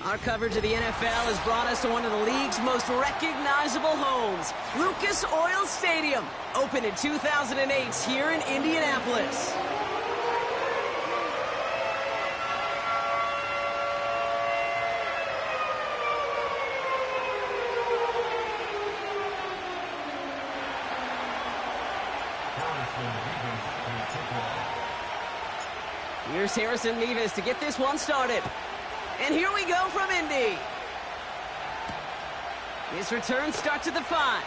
Our coverage of the NFL has brought us to one of the league's most recognizable homes, Lucas Oil Stadium, opened in 2008 here in Indianapolis. Here's Harrison Nevis to get this one started. And here we go from Indy. This return starts at the 5.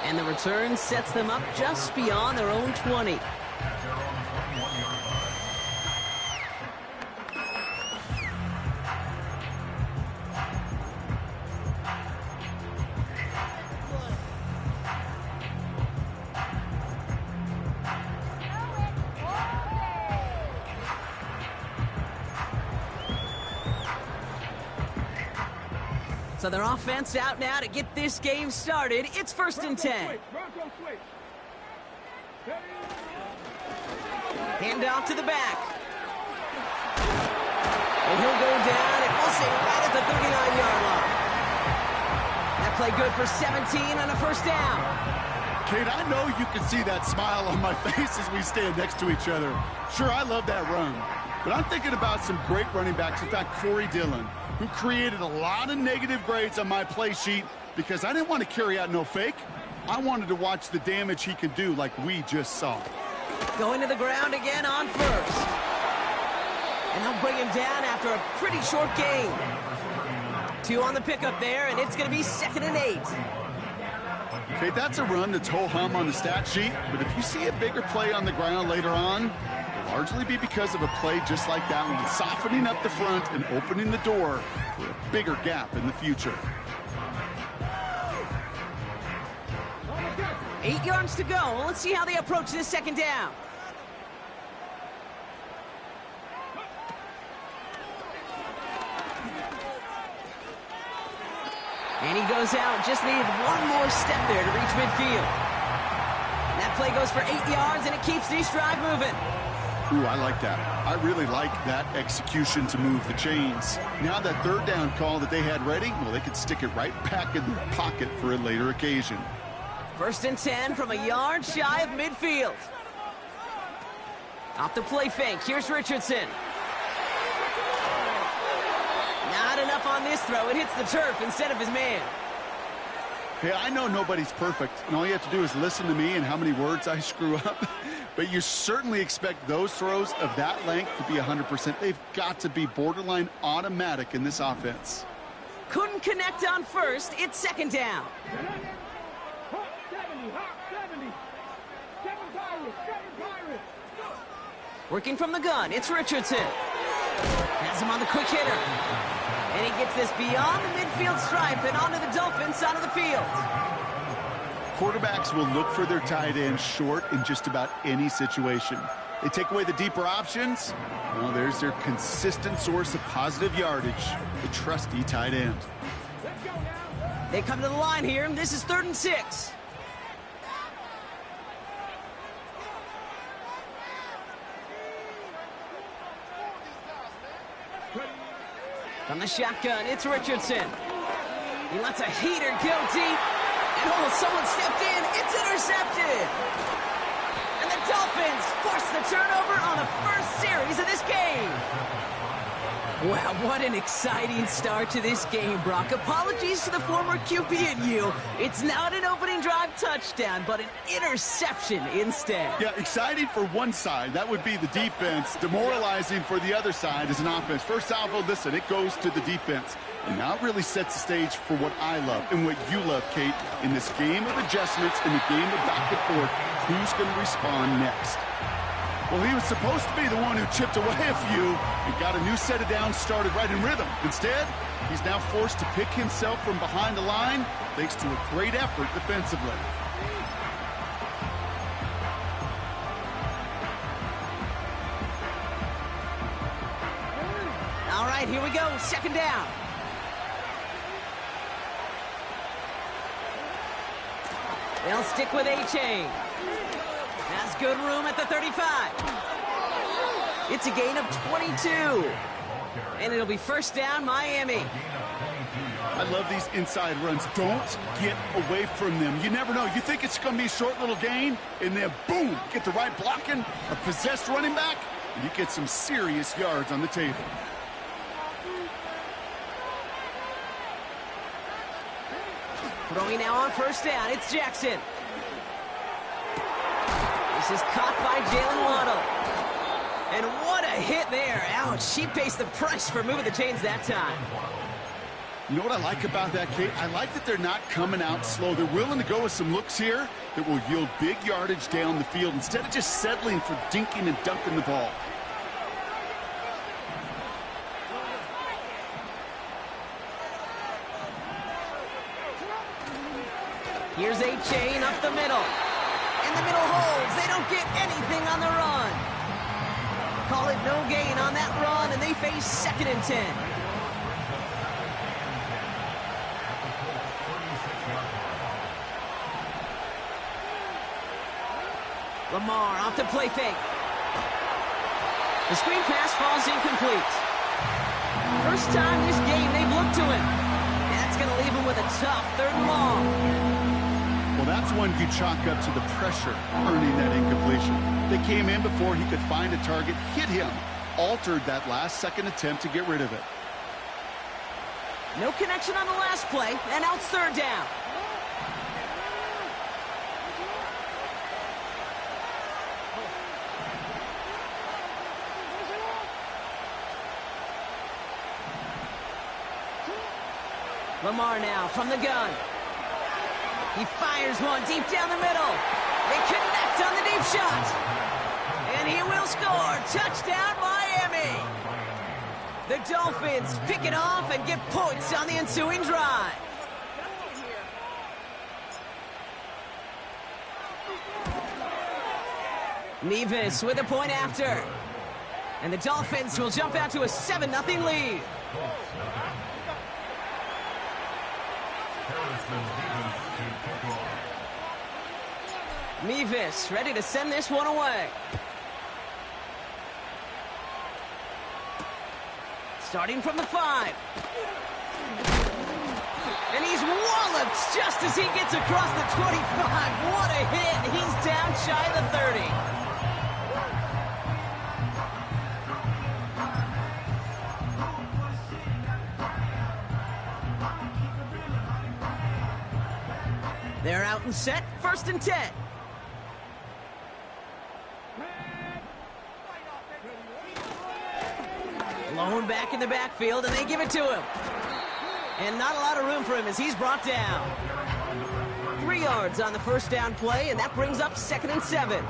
And the return sets them up just beyond their own 20. So their offense out now to get this game started. It's 1st and 10. Hand off to the back. And he'll go down, and we'll say right at the 39-yard line. That play good for 17 on a 1st down. Kate, I know you can see that smile on my face as we stand next to each other. Sure, I love that run. But I'm thinking about some great running backs. In fact, Corey Dillon, who created a lot of negative grades on my play sheet because I didn't want to carry out no fake. I wanted to watch the damage he could do like we just saw. Going to the ground again on 1st. And they'll bring him down after a pretty short gain. 2 on the pickup there, and it's going to be 2nd and 8. Okay, that's a run that's ho-hum on the stat sheet, but if you see a bigger play on the ground later on, largely be because of a play just like that one, softening up the front and opening the door for a bigger gap in the future. 8 yards to go. Let's see how they approach this 2nd down. And he goes out. Just needed one more step there to reach midfield. That play goes for 8 yards, and it keeps this drive moving. Ooh, I like that. I really like that execution to move the chains. Now that 3rd down call that they had ready, well, they could stick it right back in their pocket for a later occasion. 1st and 10 from a yard shy of midfield. Off the play fake, here's Richardson. Not enough on this throw. It hits the turf instead of his man. Hey, I know nobody's perfect, and all you have to do is listen to me and how many words I screw up. But you certainly expect those throws of that length to be 100%. They've got to be borderline automatic in this offense. Couldn't connect on 1st. It's 2nd down. Working from the gun, it's Richardson. Has him on the quick hitter. And he gets this beyond the midfield stripe and onto the Dolphins side of the field. Quarterbacks will look for their tight end short in just about any situation. They take away the deeper options. Well, there's their consistent source of positive yardage, the trusty tight end. They come to the line here, and this is 3rd and 6. From the shotgun, it's Richardson. He lets a heater go deep. And oh, someone stepped in. It's intercepted. And the Dolphins force the turnover on the 1st series of this game. Wow, what an exciting start to this game, Brock. Apologies to the former QB and you. It's not an opening drive touchdown, but an interception instead. Yeah, exciting for one side. That would be the defense. Demoralizing for the other side as an offense. First salvo, listen, it goes to the defense. And now it really sets the stage for what I love and what you love, Kate, in this game of adjustments, in the game of back and forth. Who's going to respond next? Well, he was supposed to be the one who chipped away a few and got a new set of downs started right in rhythm. Instead, he's now forced to pick himself from behind the line thanks to a great effort defensively. All right, here we go. 2nd down. They'll stick with A-Chain. Has good room at the 35. It's a gain of 22. And it'll be first down, Miami. I love these inside runs. Don't get away from them. You never know. You think it's going to be a short little gain, and then boom, get the right blocking, a possessed running back, and you get some serious yards on the table. Throwing now on first down, it's Jackson. This is caught by Jalen Waddle. And what a hit there. Ouch, she pays the price for moving the chains that time. You know what I like about that, Kate? I like that they're not coming out slow. They're willing to go with some looks here that will yield big yardage down the field instead of just settling for dinking and dunking the ball. Here's a chain up the middle. And the middle holds. They don't get anything on the run. Call it no gain on that run, and they face 2nd and 10. Lamar off the play fake. The screen pass falls incomplete. First time this game they've looked to him. That's going to leave him with a tough 3rd and long. Well, that's one you chalk up to the pressure earning that incompletion. They came in before he could find a target, hit him, altered that last second attempt to get rid of it. No connection on the last play, and now it's 3rd down. Lamar now from the gun. He fires one deep down the middle. They connect on the deep shot. And he will score. Touchdown, Miami. The Dolphins pick it off and get points on the ensuing drive. Nevis with a point after. And the Dolphins will jump out to a 7-0 lead. Nevis ready to send this one away. Starting from the 5. And he's walloped just as he gets across the 25. What a hit. He's down shy of the 30. They're out and set, 1st and 10. Lone back in the backfield, and they give it to him. And not a lot of room for him as he's brought down. 3 yards on the first down play, and that brings up 2nd and 7.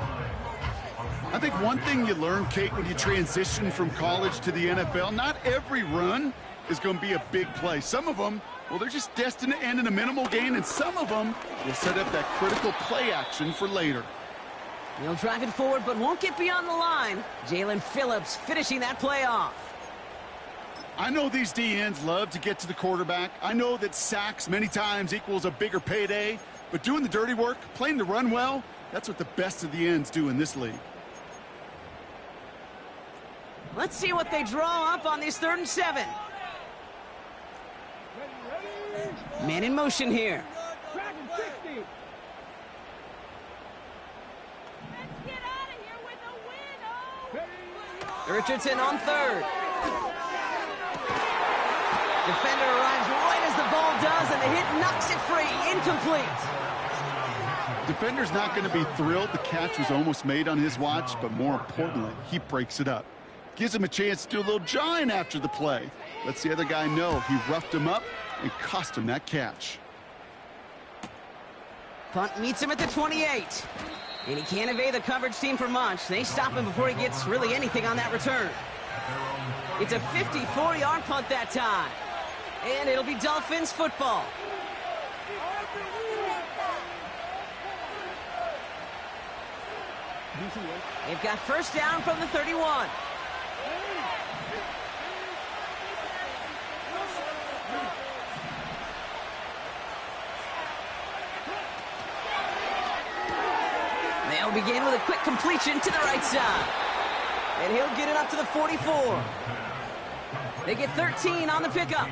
I think one thing you learn, Kate, when you transition from college to the NFL, not every run is going to be a big play. Some of them, well, they're just destined to end in a minimal gain, and some of them will set up that critical play action for later. He'll drive it forward, but won't get beyond the line. Jalen Phillips finishing that play off. I know these DNs love to get to the quarterback. I know that sacks many times equals a bigger payday, but doing the dirty work, playing the run well, that's what the best of the ends do in this league. Let's see what they draw up on this 3rd and 7. Man in motion here. Richardson on 3rd. Defender arrives right as the ball does, and the hit knocks it free. Incomplete. Defender's not going to be thrilled the catch was almost made on his watch, but more importantly, he breaks it up. Gives him a chance to do a little jawing after the play. Lets the other guy know he roughed him up and cost him that catch. Punt meets him at the 28. And he can't evade the coverage team for much. They stop him before he gets really anything on that return. It's a 54-yard punt that time. And it'll be Dolphins football. They've got first down from the 31. They'll begin with a quick completion to the right side. And he'll get it up to the 44. They get 13 on the pickup.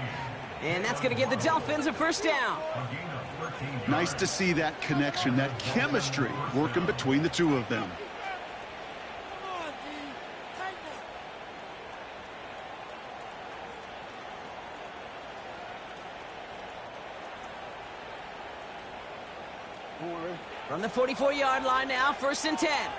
And that's going to give the Dolphins a first down. Nice to see that connection, that chemistry working between the two of them. From the 44-yard line now, 1st and 10.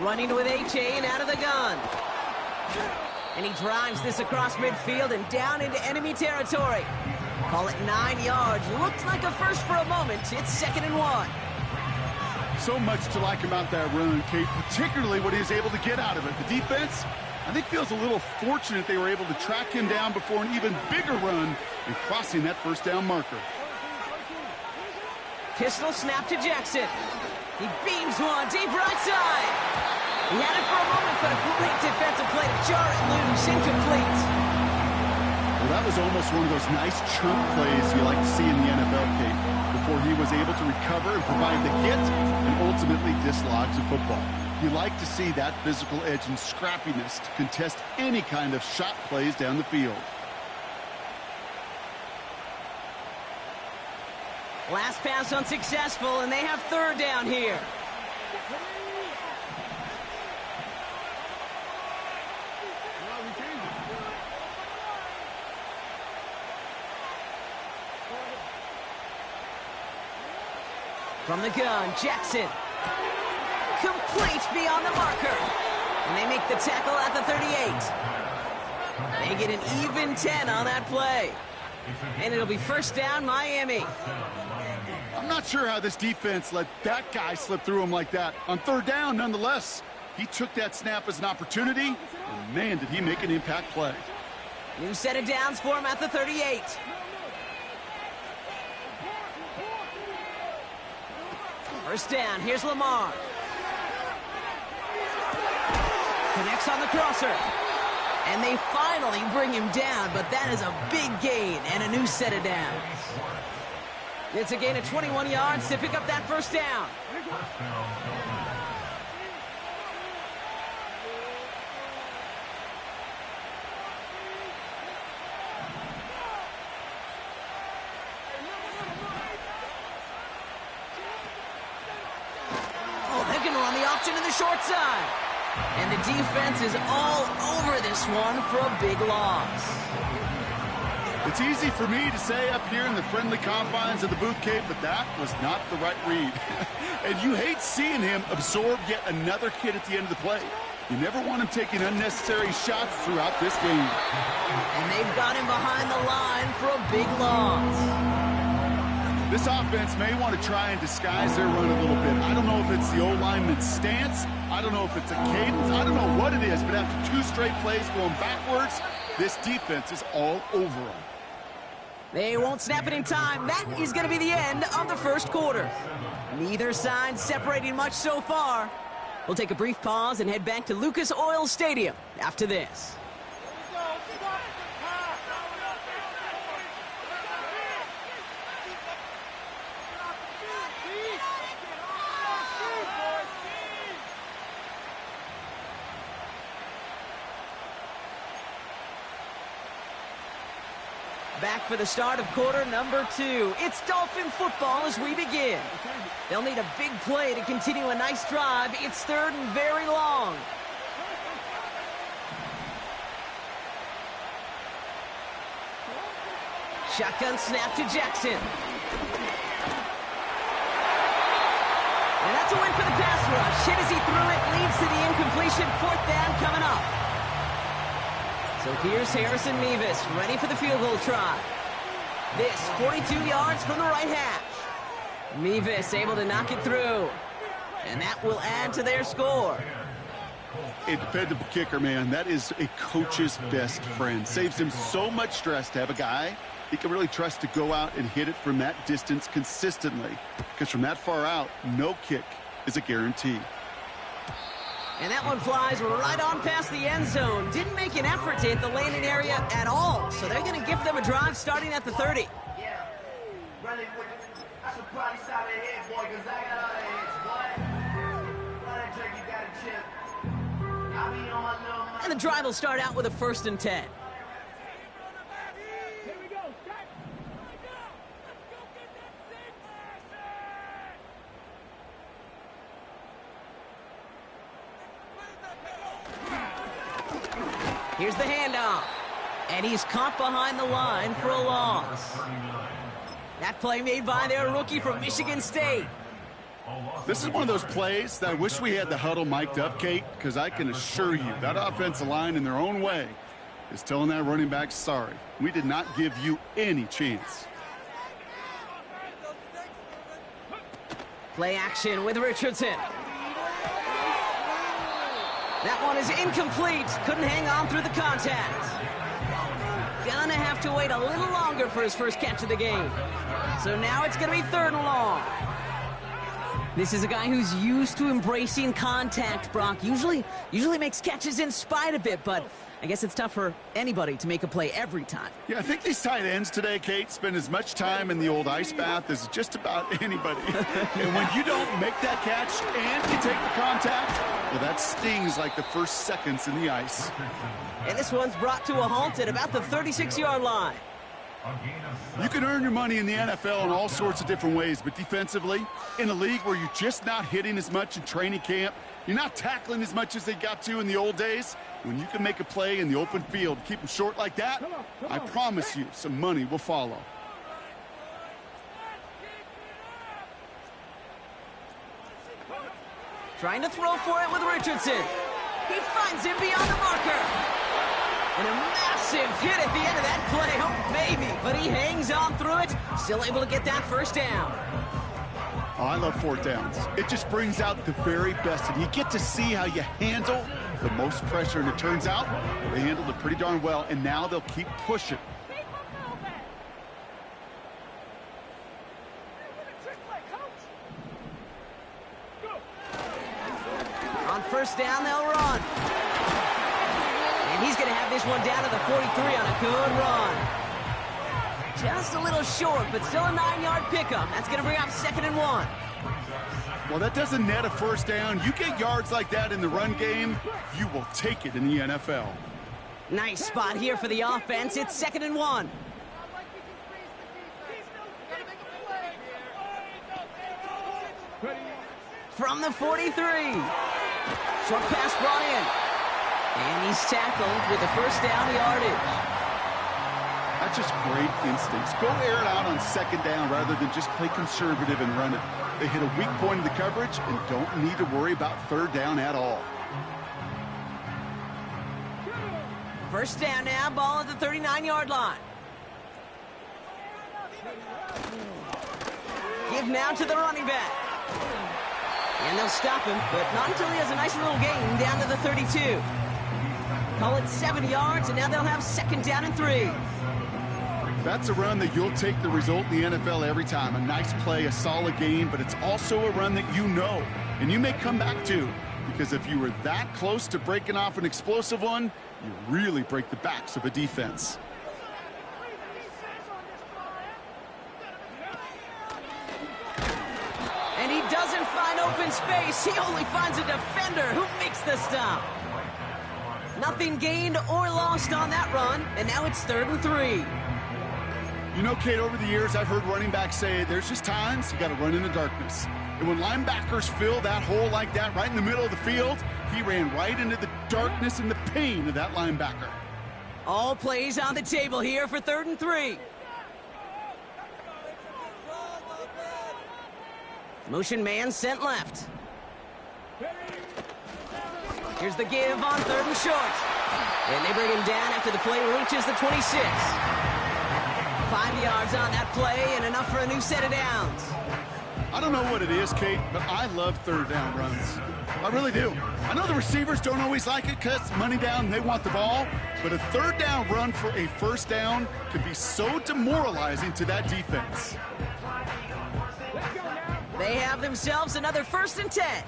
Running with A-Chain and out of the gun. And he drives this across midfield and down into enemy territory. Call it 9 yards. Looked like a first for a moment. It's 2nd and 1. So much to like about that run, Kate, particularly what he was able to get out of it. The defense, I think, feels a little fortunate they were able to track him down before an even bigger run and crossing that first down marker. Pistol snap to Jackson. He beams one deep right side. He had it for a moment, but a great defensive play to jar it loose, incomplete. Well, that was almost one of those nice chunk plays you like to see in the NFL, Kate, before he was able to recover and provide the hit and ultimately dislodge the football. You like to see that physical edge and scrappiness to contest any kind of shot plays down the field. Last pass unsuccessful, and they have 3rd down here. From the gun, Jackson. Complete beyond the marker. And they make the tackle at the 38. They get an even 10 on that play. And it'll be 1st down, Miami. I'm not sure how this defense let that guy slip through him like that. On 3rd down, nonetheless, he took that snap as an opportunity, and man, did he make an impact play. New set of downs for him at the 38. First down, here's Lamar. Connects on the crosser. And they finally bring him down, but that is a big gain and a new set of downs. It's a gain of 21 yards to pick up that first down. Oh, they're going to run the option to the short side. And the defense is all over this one for a big loss. It's easy for me to say up here in the friendly confines of the booth, Kate, but that was not the right read. And you hate seeing him absorb yet another hit at the end of the play. You never want him taking unnecessary shots throughout this game. And they've got him behind the line for a big loss. This offense may want to try and disguise their run a little bit. I don't know if it's the O-lineman's stance. I don't know if it's a cadence. I don't know what it is, but after 2 straight plays going backwards, this defense is all over them. They won't snap it in time. That is going to be the end of the first quarter. Neither side separating much so far. We'll take a brief pause and head back to Lucas Oil Stadium after this. Back for the start of quarter number 2. It's Dolphin football as we begin. They'll need a big play to continue a nice drive. It's 3rd and very long. Shotgun snap to Jackson. And that's a win for the pass rush. Hit as he threw it, leads to the incompletion. 4th down coming up. So here's Harrison Mevis, ready for the field goal try. This, 42 yards from the right hash. Mevis able to knock it through. And that will add to their score. A dependable kicker, man. That is a coach's best friend. Saves him so much stress to have a guy he can really trust to go out and hit it from that distance consistently. Because from that far out, no kick is a guarantee. And that one flies right on past the end zone. Didn't make an effort to hit the landing area at all. So they're going to give them a drive starting at the 30. Yeah. Running with I should probably stop that head, boy, because I got other heads, boy. Run that jerk, you got a chip. I'll be on my little mind. And the drive will start out with a 1st and 10. Here's the handoff. And he's caught behind the line for a loss. That play made by their rookie from Michigan State. This is one of those plays that I wish we had the huddle mic'd up, Kate, because I can assure you that offensive line in their own way is telling that running back, sorry, we did not give you any chance. Play action with Richardson. That one is incomplete. Couldn't hang on through the contact. Gonna have to wait a little longer for his first catch of the game. So now it's gonna be 3rd and long. This is a guy who's used to embracing contact, Brock. Usually makes catches in spite of it, but I guess it's tough for anybody to make a play every time. Yeah, I think these tight ends today, Kate, spend as much time in the old ice bath as just about anybody. And when you don't make that catch and you take the contact, well, that stings like the first seconds in the ice. And this one's brought to a halt at about the 36-yard line. You can earn your money in the NFL in all sorts of different ways, but defensively, in a league where you're just not hitting as much in training camp, you're not tackling as much as they got to in the old days, when you can make a play in the open field, keep them short like that, I promise you some money will follow. Trying to throw for it with Richardson. He finds him beyond the marker. And a massive hit at the end of that play. Oh, baby. But he hangs on through it. Still able to get that 1st down. Oh, I love 4th downs. It just brings out the very best. And you get to see how you handle the most pressure. And it turns out they handled it pretty darn well. And now they'll keep pushing. On 1st down, they'll run. And he's going to have this one down to the 43 on a good run. Just a little short, but still a 9-yard pickup. That's going to bring up 2nd and 1. Well, that doesn't net a 1st down. You get yards like that in the run game, you will take it in the NFL. Nice spot here for the offense. It's 2nd and 1. From the 43. Short pass brought in. And he's tackled with the 1st down yardage. That's just great instincts. Go air it out on 2nd down rather than just play conservative and run it. They hit a weak point in the coverage and don't need to worry about 3rd down at all. 1st down now, ball at the 39-yard line. Give now to the running back. And they'll stop him, but not until he has a nice little gain down to the 32. Call it 7 yards, and now they'll have 2nd down and 3. That's a run that you'll take the result in the NFL every time. A nice play, a solid game, but it's also a run that you know, and you may come back to, because if you were that close to breaking off an explosive one, you really break the backs of a defense. And he doesn't find open space. He only finds a defender who makes the stop. Nothing gained or lost on that run, and now it's 3rd and 3. You know, Kate, over the years, I've heard running backs say there's just times you got to run in the darkness. And when linebackers fill that hole like that right in the middle of the field, he ran right into the darkness and the pain of that linebacker. All plays on the table here for 3rd and 3. Motion man sent left. Here's the give on 3rd and short. And they bring him down after the play reaches the 26. 5 yards on that play and enough for a new set of downs. I don't know what it is, Kate, but I love 3rd down runs. I really do. I know the receivers don't always like it because money down, they want the ball, but a 3rd down run for a 1st down can be so demoralizing to that defense. They have themselves another 1st and 10.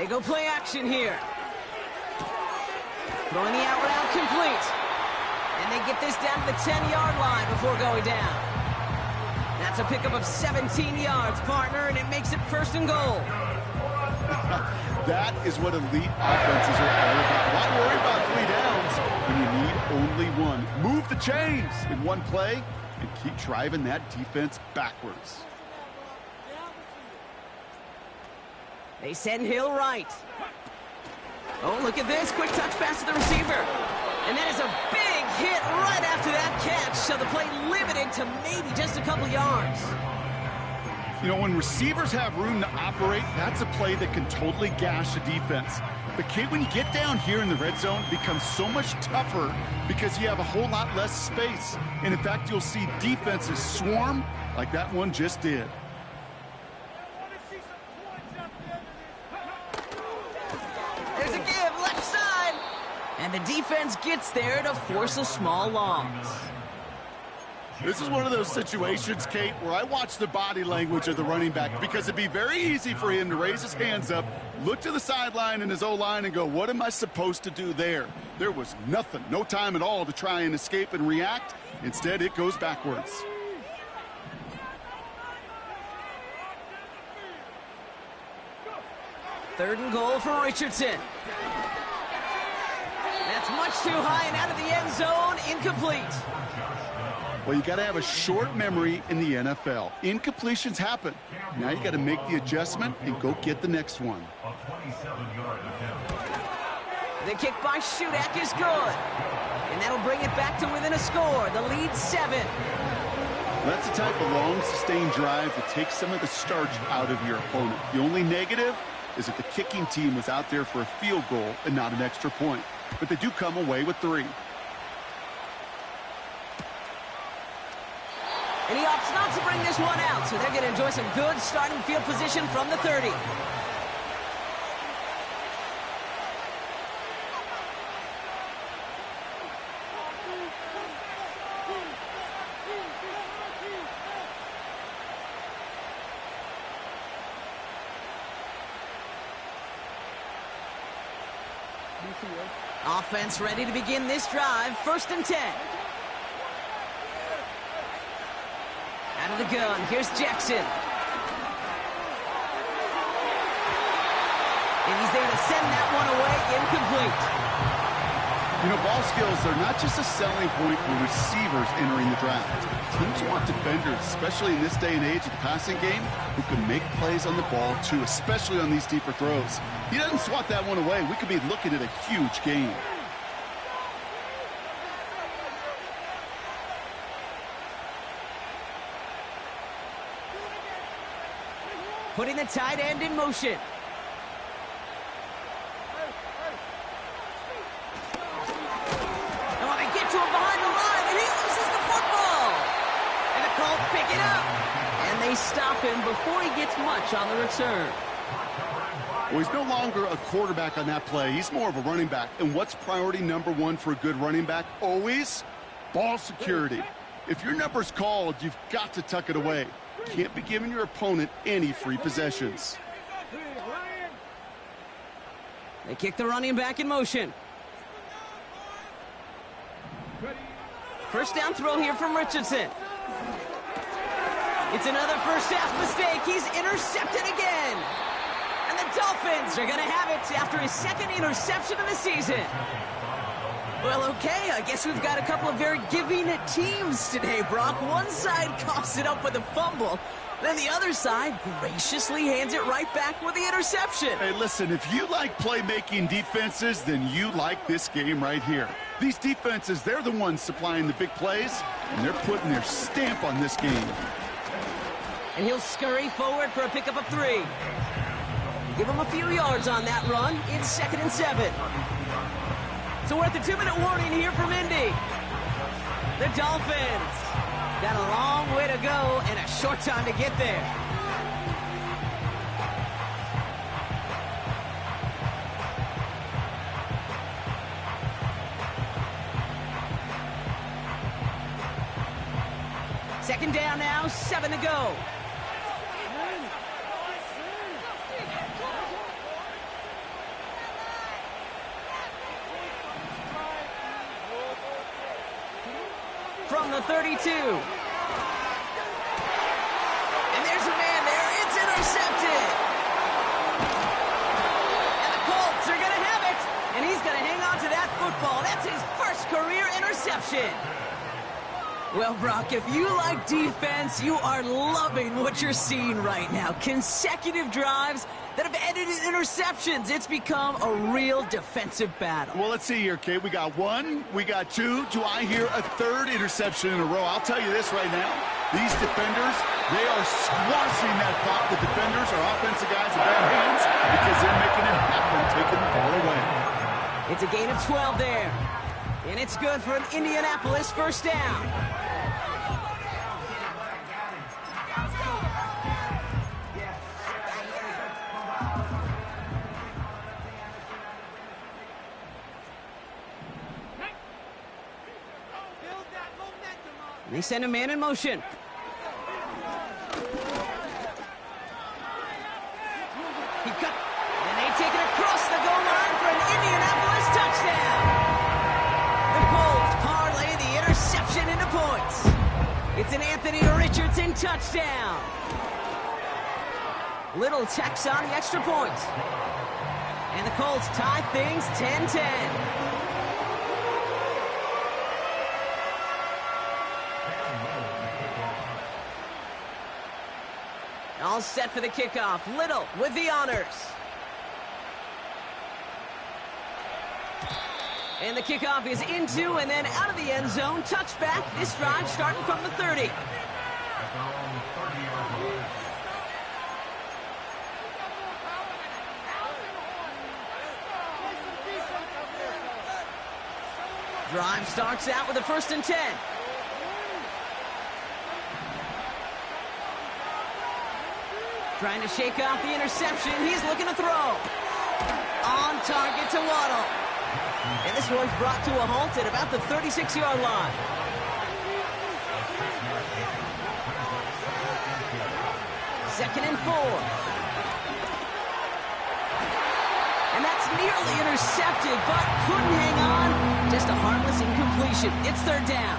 They go play action here. Throwing the out route complete. And they get this down to the 10-yard line before going down. That's a pickup of 17 yards, partner, and it makes it 1st and goal. That is what elite offenses are all about. Why worry about 3 downs when you need only 1? Move the chains in one play and keep driving that defense backwards. They send Hill right. Oh, look at this. Quick touch pass to the receiver. And that is a big hit right after that catch. So the play limited to maybe just a couple yards. You know, when receivers have room to operate, that's a play that can totally gash a defense. But, Kate, when you get down here in the red zone, it becomes so much tougher because you have a whole lot less space. And, in fact, you'll see defenses swarm like that one just did. There's a give, left side. And the defense gets there to force a small loss. This is one of those situations, Kate, where I watch the body language of the running back because it'd be very easy for him to raise his hands up, look to the sideline in his O-line and go, what am I supposed to do there? There was nothing, no time at all to try and escape and react. Instead, it goes backwards. Third and goal for Richardson. That's much too high and out of the end zone, incomplete. Well, you got to have a short memory in the NFL. Incompletions happen. Now you got to make the adjustment and go get the next one. The kick by Shudak is good. And that'll bring it back to within a score. The lead 7. That's the type of long, sustained drive that takes some of the starch out of your opponent. The only negative is that the kicking team was out there for a field goal and not an extra point. But they do come away with 3. And he opts not to bring this one out, so they're going to enjoy some good starting field position from the 30. Offense ready to begin this drive. 1st and 10. Out of the gun, here's Jackson. And he's there to send that one away, incomplete. You know, ball skills are not just a selling point for receivers entering the draft. Teams want defenders, especially in this day and age of the passing game, who can make plays on the ball, too, especially on these deeper throws. He doesn't swat that one away. We could be looking at a huge game. Putting the tight end in motion. Oh, they get to him behind the line, and he loses the football. And the Colts pick it up. And they stop him before he gets much on the return. Well, he's no longer a quarterback on that play. He's more of a running back. And what's priority number 1 for a good running back? Always ball security. If your number's called, you've got to tuck it away. Can't be giving your opponent any free possessions. They kick the running back in motion. First down throw here from Richardson. It's another first half mistake. He's intercepted again. And the Dolphins are going to have it after his 2nd interception of the season. Well, okay, I guess we've got a couple of very giving teams today, Brock. One side coughs it up with a fumble, then the other side graciously hands it right back with the interception. Hey, listen, if you like playmaking defenses, then you like this game right here. These defenses, they're the ones supplying the big plays, and they're putting their stamp on this game. And he'll scurry forward for a pickup of 3. Give him a few yards on that run. It's 2nd and 7. So we're at the 2-minute warning here from Indy. The Dolphins got a long way to go and a short time to get there. Second down now, 7 to go. from the 32. And there's a man there. It's intercepted. And the Colts are going to have it. And he's going to hang on to that football. That's his first career interception. Well, Brock, if you like defense, you are loving what you're seeing right now. Consecutive drives that have ended in interceptions. It's become a real defensive battle. Well, let's see here, Kate. We got one, we got two. Do I hear a third interception in a row? I'll tell you this right now. These defenders, they are squashing that thought. The defenders are offensive guys with bad hands because they're making it happen, taking the ball away. It's a gain of 12 there. And it's good for an Indianapolis first down. And they send a man in motion. He cut, and they take it across the goal line for an Indianapolis touchdown. The Colts parlay the interception into points. It's an Anthony Richardson touchdown. Little tacks on the extra point. And the Colts tie things 10-10. All set for the kickoff. Little with the honors. And the kickoff is into and then out of the end zone. Touchback. This drive starting from the 30. Drive starts out with a 1st and 10. Trying to shake off the interception. He's looking to throw. On target to Waddle. And this one's brought to a halt at about the 36-yard line. Second and 4. And that's nearly intercepted, but couldn't hang on. Just a harmless incompletion. It's 3rd down.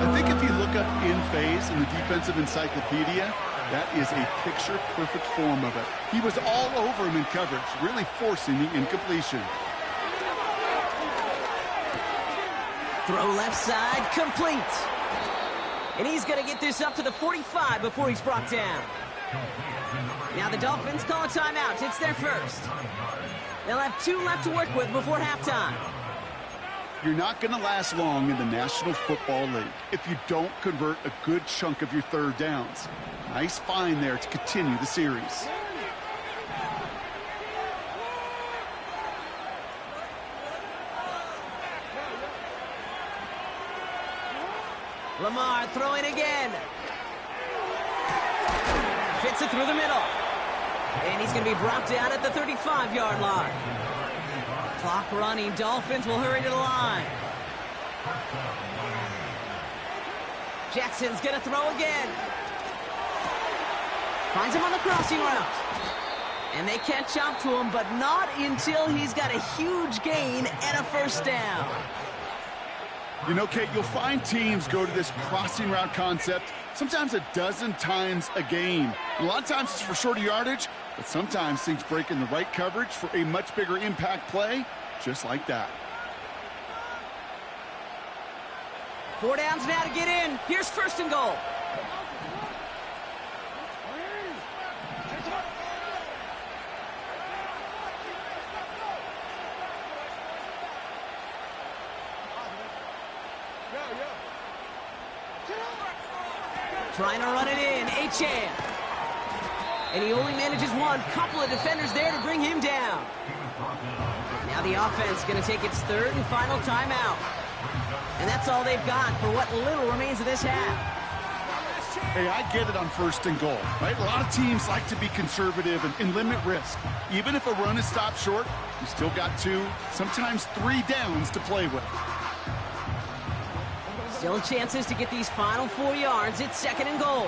I think if you look up in phase in the defensive encyclopedia, that is a picture-perfect form of it. He was all over him in coverage, really forcing the incompletion. Throw left side, complete. And he's going to get this up to the 45 before he's brought down. Now the Dolphins call a timeout. It's their first. They'll have 2 left to work with before halftime. You're not going to last long in the National Football League if you don't convert a good chunk of your 3rd downs. Nice find there to continue the series. Lamar throwing again. Fits it through the middle. And he's going to be brought down at the 35-yard line. Clock running. Dolphins will hurry to the line. Jackson's going to throw again. Finds him on the crossing route. And they catch up to him, but not until he's got a huge gain and a 1st down. You know, Kate, you'll find teams go to this crossing route concept sometimes a dozen times a game. A lot of times it's for shorter yardage, but sometimes things break in the right coverage for a much bigger impact play, just like that. 4 downs now to get in. Here's 1st and goal. Trying to run it in, Achane. And he only manages one. Couple of defenders there to bring him down. Now the offense going to take its 3rd and final timeout. And that's all they've got for what little remains of this half. Hey, I get it on 1st and goal, right? A lot of teams like to be conservative and limit risk. Even if a run is stopped short, you still got 2, sometimes 3 downs to play with. Still chances to get these final 4 yards. It's 2nd and goal.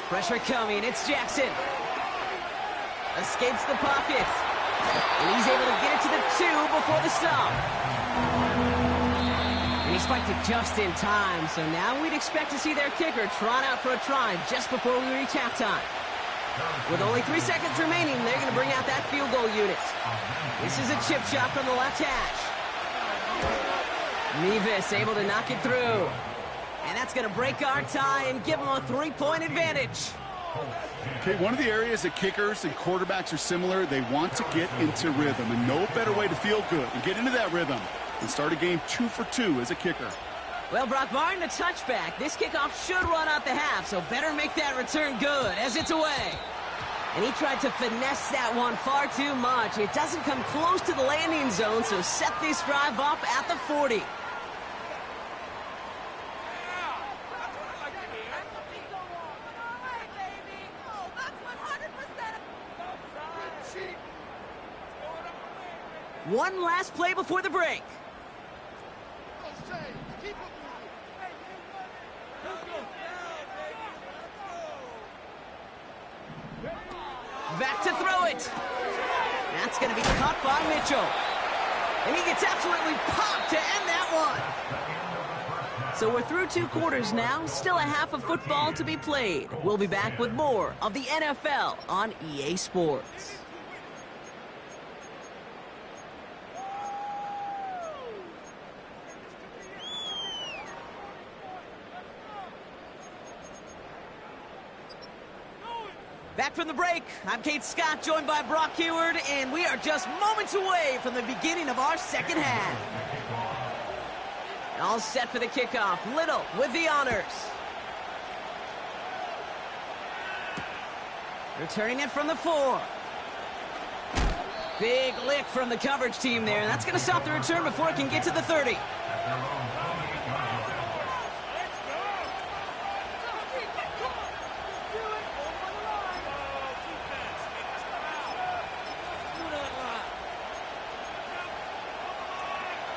Pressure coming. It's Jackson. Escapes the pocket. And he's able to get it to the 2 before the stop. And he spiked it just in time, so now we'd expect to see their kicker trot out for a try just before we reach halftime. With only 3 seconds remaining, they're going to bring out that field goal unit. This is a chip shot from the left hash. Mevis able to knock it through. And that's going to break our tie and give them a 3-point advantage. Okay, one of the areas that kickers and quarterbacks are similar, they want to get into rhythm, and no better way to feel good and get into that rhythm than start a game 2 for 2 as a kicker. Well, Brock, barring the touchback, this kickoff should run out the half, so better make that return good as it's away. And he tried to finesse that one far too much. It doesn't come close to the landing zone, so set this drive up at the 40. One last play before the break. Back to throw it. That's going to be caught by Mitchell. And he gets absolutely popped to end that one. So we're through 2 quarters now. Still a half of football to be played. We'll be back with more of the NFL on EA Sports. Back from the break, I'm Kate Scott, joined by Brock Heward, and we are just moments away from the beginning of our second half. All set for the kickoff. Little with the honors. Returning it from the 4. Big lick from the coverage team there. That's going to stop the return before it can get to the 30.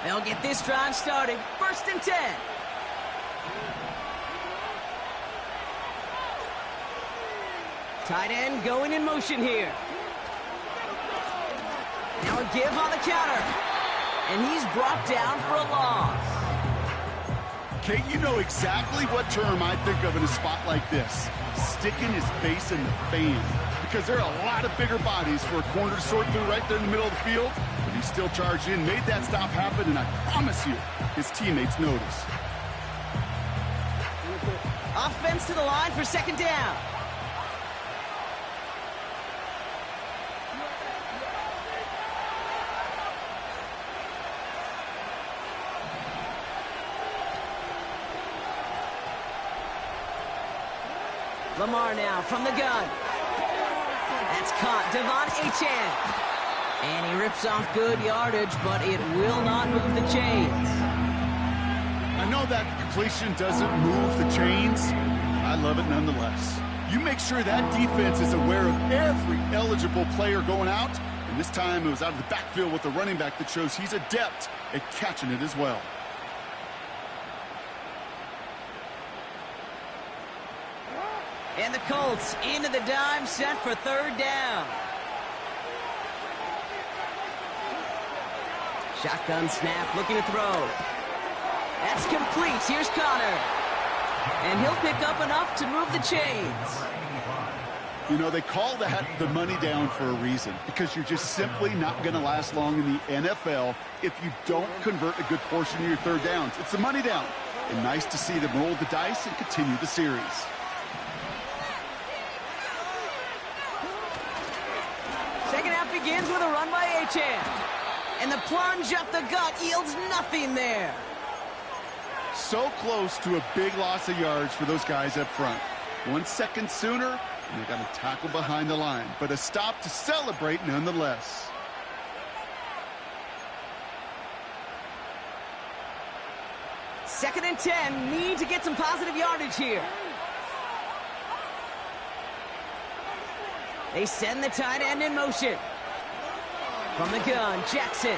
They'll get this drive started. 1st and 10. Tight end going in motion here. Now a give on the counter. And he's brought down for a loss. Kate, you know exactly what term I think of in a spot like this. Sticking his face in the fan. Because there are a lot of bigger bodies for a corner to sort through right there in the middle of the field. But he still charged in, made that stop happen, and I promise you, his teammates notice. Offense to the line for 2nd down. Lamar now from the gun. That's caught. Devon Achane. And he rips off good yardage, but it will not move the chains. I know that completion doesn't move the chains. I love it nonetheless. You make sure that defense is aware of every eligible player going out. And this time it was out of the backfield with the running back that shows he's adept at catching it as well. And the Colts into the dime set for 3rd down. Shotgun snap, looking to throw. That's complete. Here's Connor. And he'll pick up enough to move the chains. You know, they call that the money down for a reason, because you're just simply not going to last long in the NFL if you don't convert a good portion of your 3rd downs. It's the money down. And nice to see them roll the dice and continue the series. Second half begins with a run by Achane. And the plunge up the gut yields nothing there. So close to a big loss of yards for those guys up front. 1 second sooner, and they got a tackle behind the line. But a stop to celebrate nonetheless. Second and 10. Need to get some positive yardage here. They send the tight end in motion. From the gun, Jackson.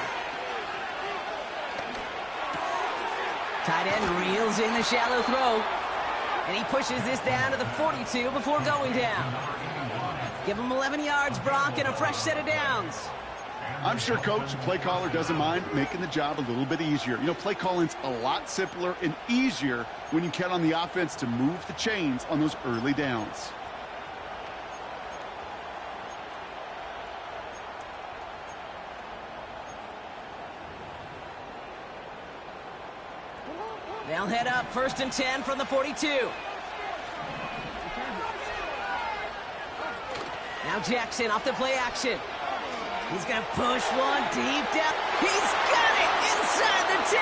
Tight end reels in the shallow throw. And he pushes this down to the 42 before going down. Give him 11 yards, Brock, and a fresh set of downs. I'm sure coach, the play caller, doesn't mind making the job a little bit easier. You know, play calling's a lot simpler and easier when you count on the offense to move the chains on those early downs. They'll head up 1st and 10 from the 42. Now Jackson off the play action. He's going to push one deep down. He's got it inside the 10.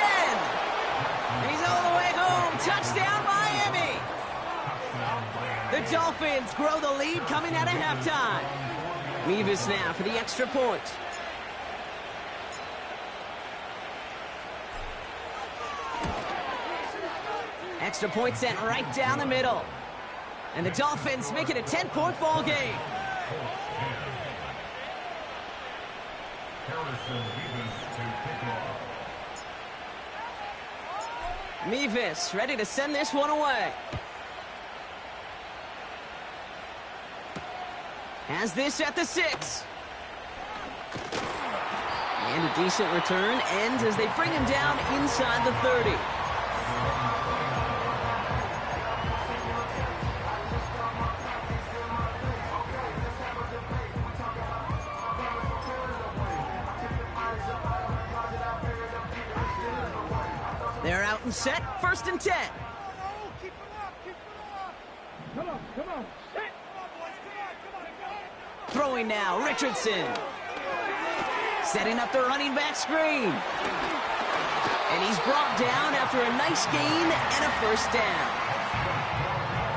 And he's all the way home. Touchdown, Miami. The Dolphins grow the lead coming out of halftime. Mevis now for the extra point. Extra point sent right down the middle. And the Dolphins make it a 10-point ball game. Mevis ready to send this one away. Has this at the 6. And a decent return ends as they bring him down inside the 30. They're out and set, 1st and 10. Come on. Throwing now, Richardson. Setting up the running back screen. And he's brought down after a nice gain and a 1st down.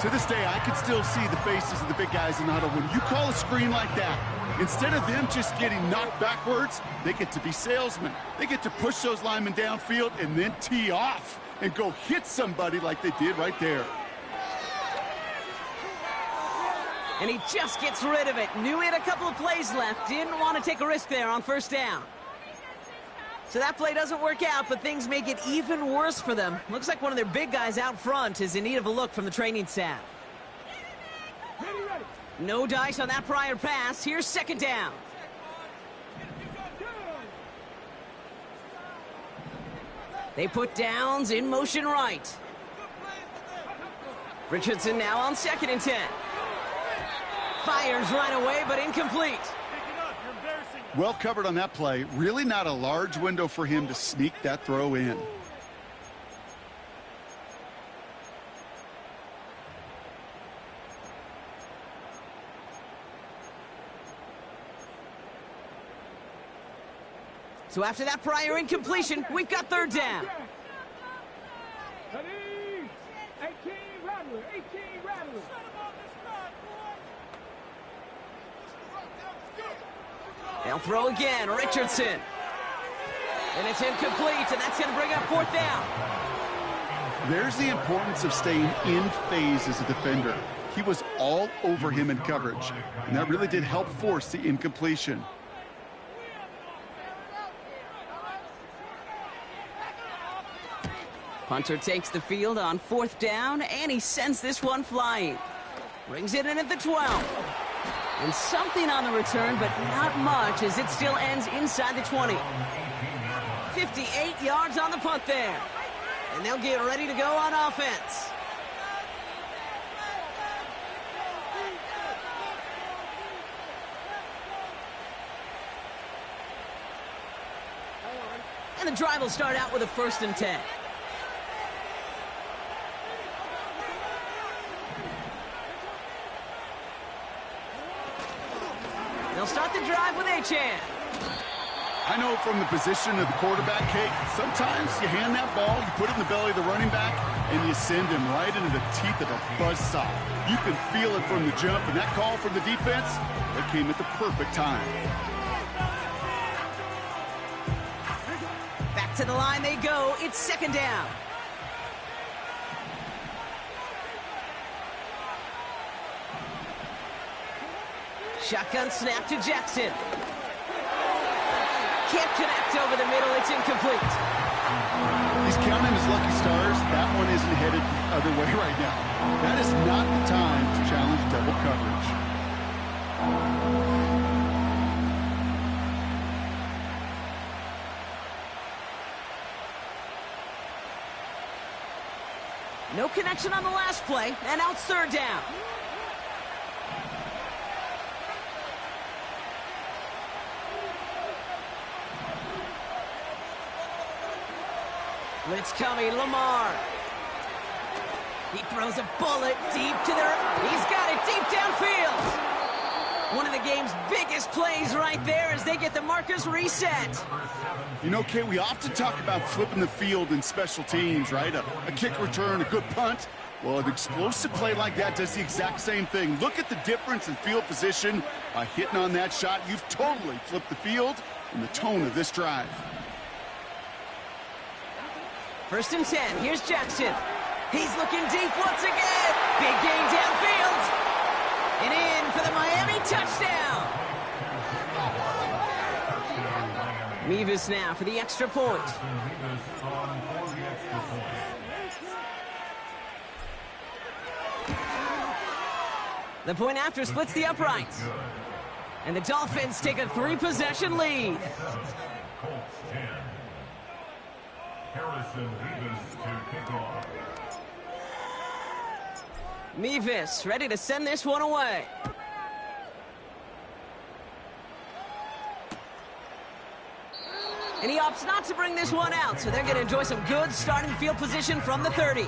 To this day, I can still see the faces of the big guys in the huddle. When you call a screen like that, instead of them just getting knocked backwards, they get to be salesmen. They get to push those linemen downfield and then tee off and go hit somebody like they did right there. And he just gets rid of it. Knew he had a couple of plays left. Didn't want to take a risk there on 1st down. So that play doesn't work out, but things make it even worse for them. Looks like one of their big guys out front is in need of a look from the training staff. No dice on that prior pass. Here's 2nd down. They put downs in motion right. Richardson now on 2nd and 10. Fires right away, but incomplete. Well covered on that play. Really not a large window for him to sneak that throw in. So after that prior incompletion, we've got 3rd down. They'll throw again, Richardson. And it's incomplete, and that's going to bring up 4th down. There's the importance of staying in phase as a defender. He was all over him in coverage, and that really did help force the incompletion. Punter takes the field on 4th down, and he sends this one flying. Brings it in at the 12. And something on the return, but not much, as it still ends inside the 20. 58 yards on the punt there. And they'll get ready to go on offense. And the drive will start out with a 1st and 10. They'll start the drive with Achane. I know from the position of the quarterback, Kate, sometimes you hand that ball, you put it in the belly of the running back, and you send him right into the teeth of a buzzsaw. You can feel it from the jump, and that call from the defense, that came at the perfect time. Back to the line they go. It's 2nd down. Shotgun snap to Jackson. Can't connect over the middle. It's incomplete. He's counting his lucky stars. That one isn't headed the other way right now. That is not the time to challenge double coverage. No connection on the last play, and now it's third down. Blitz coming, Lamar. He throws a bullet deep to he's got it deep downfield. One of the game's biggest plays right there as they get the markers reset. You know, Kate, we often talk about flipping the field in special teams, right? A kick return, a good punt. Well, an explosive play like that does the exact same thing. Look at the difference in field position. By hitting on that shot, you've totally flipped the field and the tone of this drive. 1st and 10. Here's Jackson. He's looking deep once again. Big gain downfield. And in for the Miami touchdown. Mevis now for the extra point. The point after splits the uprights. And the Dolphins take a 3-possession lead. Colts 10. Harrison Mevis to kick off. Mevis ready to send this one away. And he opts not to bring this one out, so they're going to enjoy some good starting field position from the 30.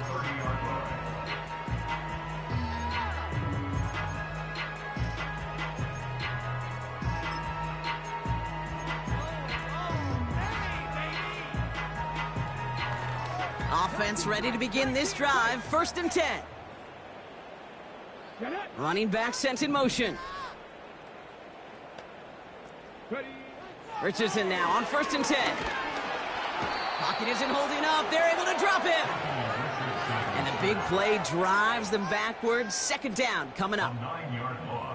Offense ready to begin this drive. 1st and 10. Running back sent in motion. Richardson now on 1st and 10. Pocket isn't holding up. They're able to drop him. And the big play drives them backwards. 2nd down coming up.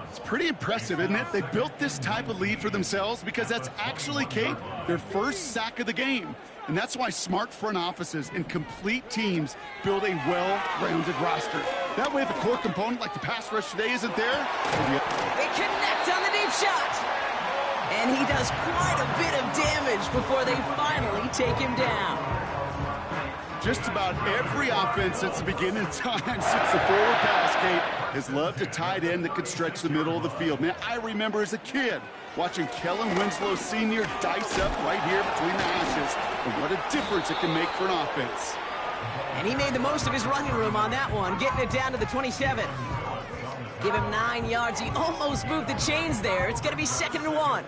It's pretty impressive, isn't it? They built this type of lead for themselves because that's actually, Kate, their first sack of the game. And that's why smart front offices and complete teams build a well-rounded roster. That way, if a core component like the pass rush today isn't there, they connect on the deep shot. And he does quite a bit of damage before they finally take him down. Just about every offense since the beginning of time, since the forward pass, Kate, has loved a tight end that could stretch the middle of the field. Man, I remember as a kid watching Kellen Winslow Sr. dice up right here between the hashes. And what a difference it can make for an offense. And he made the most of his running room on that one, getting it down to the 27. Give him 9 yards. He almost moved the chains there. It's going to be 2nd and 1.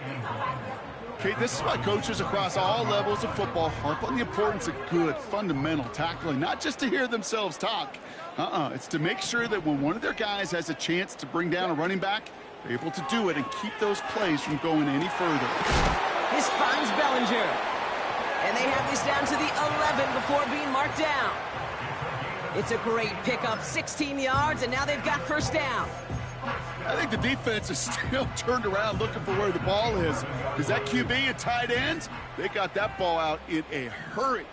Okay, this is why coaches across all levels of football harp on the importance of good, fundamental tackling, not just to hear themselves talk. It's to make sure that when one of their guys has a chance to bring down a running back, they're able to do it and keep those plays from going any further. This finds Bellinger. And they have this down to the 11 before being marked down. It's a great pickup, 16 yards, and now they've got 1st down. I think the defense is still turned around looking for where the ball is. Because that QB and tight ends, they got that ball out in a hurry.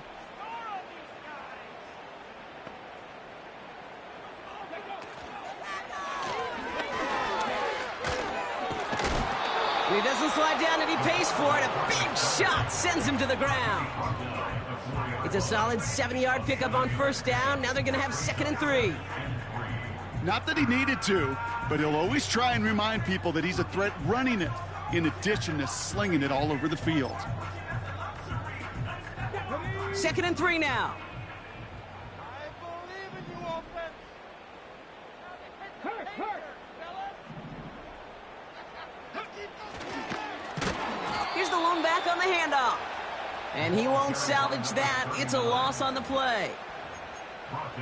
He doesn't slide down and he pays for it. A big shot sends him to the ground. It's a solid 70-yard pickup on 1st down. Now they're going to have 2nd and 3. Not that he needed to, but he'll always try and remind people that he's a threat running it, in addition to slinging it all over the field. 2nd and 3 now. Here's the lone back on the handoff. And he won't salvage that. It's a loss on the play.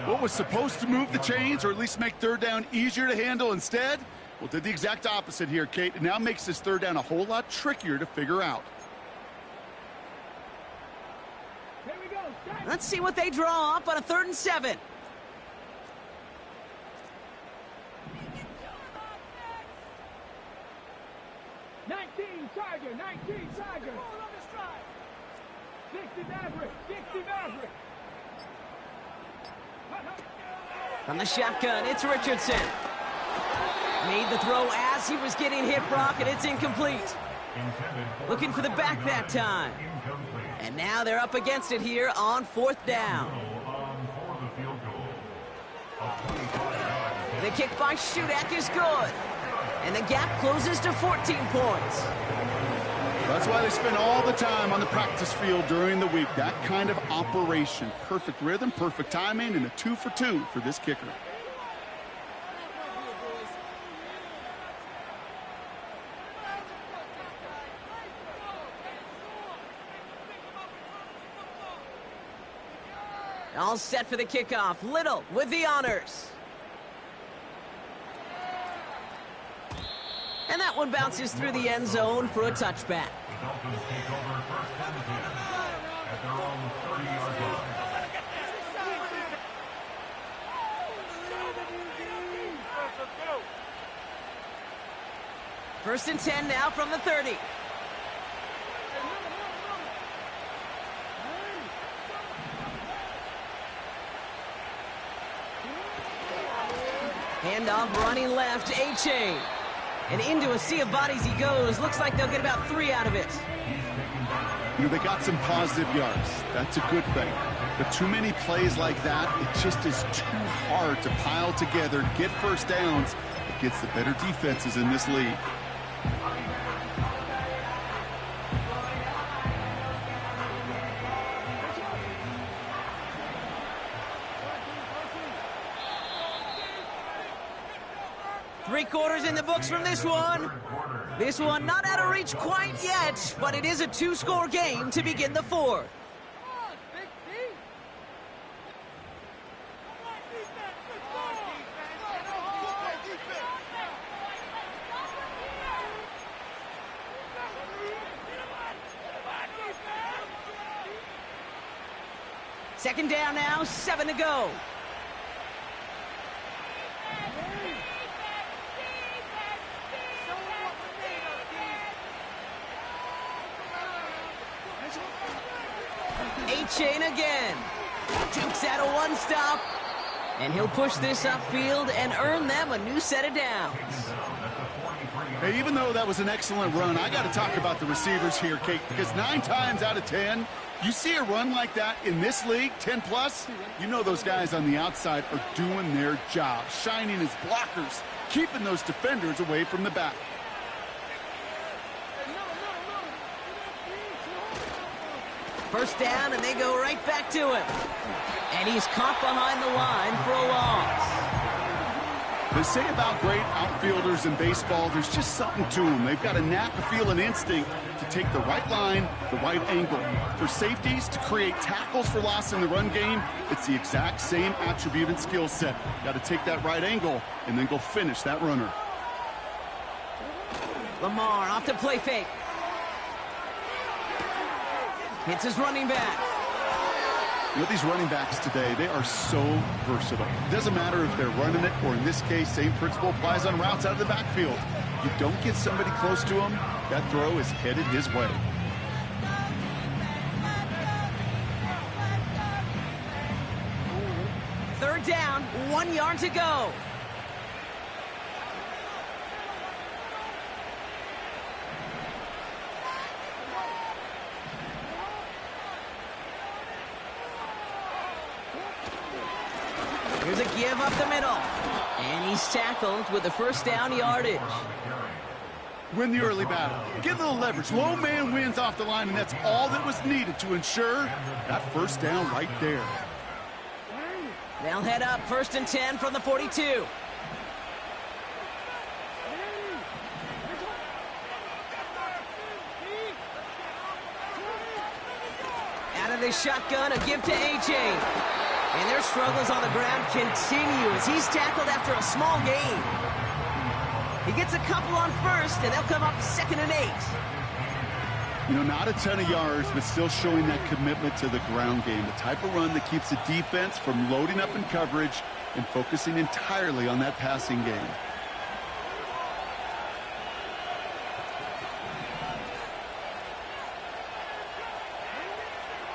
What was supposed to move the chains, or at least make 3rd down easier to handle instead? Well, did the exact opposite here, Kate. It now makes this 3rd down a whole lot trickier to figure out. Let's see what they draw up on a 3rd and 7. Tiger, 19 Tiger. 60 Maverick, 60 Maverick. From the shotgun, it's Richardson. Made the throw as he was getting hit, Brock, and it's incomplete. Looking for the back that time. And now they're up against it here on 4th down. The kick by Shudak is good. And the gap closes to 14 points. That's why they spend all the time on the practice field during the week. That kind of operation. Perfect rhythm, perfect timing, and a 2 for 2 for this kicker. All set for the kickoff. Little with the honors. And that one bounces through the end zone for a touchback. The Dolphins take over first and 10 at their own 30-yard line. First and 10 now from the 30. Handoff running left, A-Chain. And into a sea of bodies he goes. Looks like they'll get about 3 out of it. You know, they got some positive yards. That's a good thing. But too many plays like that, it just is too hard to pile together, get first downs against the better defenses in this league. Three-quarters in the books from this one. This one not out of reach quite yet, but it is a 2-score game to begin the fourth. Second down now, 7 to go. A-Chain again. Jukes out a one-stop. And he'll push this upfield and earn them a new set of downs. Hey, even though that was an excellent run, I got to talk about the receivers here, Kate, because 9 times out of 10, you see a run like that in this league, 10+, you know those guys on the outside are doing their job, shining as blockers, keeping those defenders away from the back. First down, and they go right back to him. And he's caught behind the line for a loss. They say about great outfielders in baseball, there's just something to them. They've got a knack, a feel, and instinct to take the right line, the right angle. For safeties, to create tackles for loss in the run game, it's the exact same attribute and skill set. Got to take that right angle and then go finish that runner. Lamar off to play fake. Hits his running back. You know, these running backs today, they are so versatile. It doesn't matter if they're running it, or in this case, same principle applies on routes out of the backfield. You don't get somebody close to him, that throw is headed his way. Third down, 1 yard to go. Here's a give up the middle. And he's tackled with the first down yardage. Win the early battle. Get a little leverage. Low man wins off the line, and that's all that was needed to ensure that first down right there. They'll head up first and 10 from the 42. Out of the shotgun, a give to A-Chain. And their struggles on the ground continue as he's tackled after a small gain. He gets a couple on first, and they'll come up 2nd and 8. You know, not a ton of yards, but still showing that commitment to the ground game. The type of run that keeps the defense from loading up in coverage and focusing entirely on that passing game.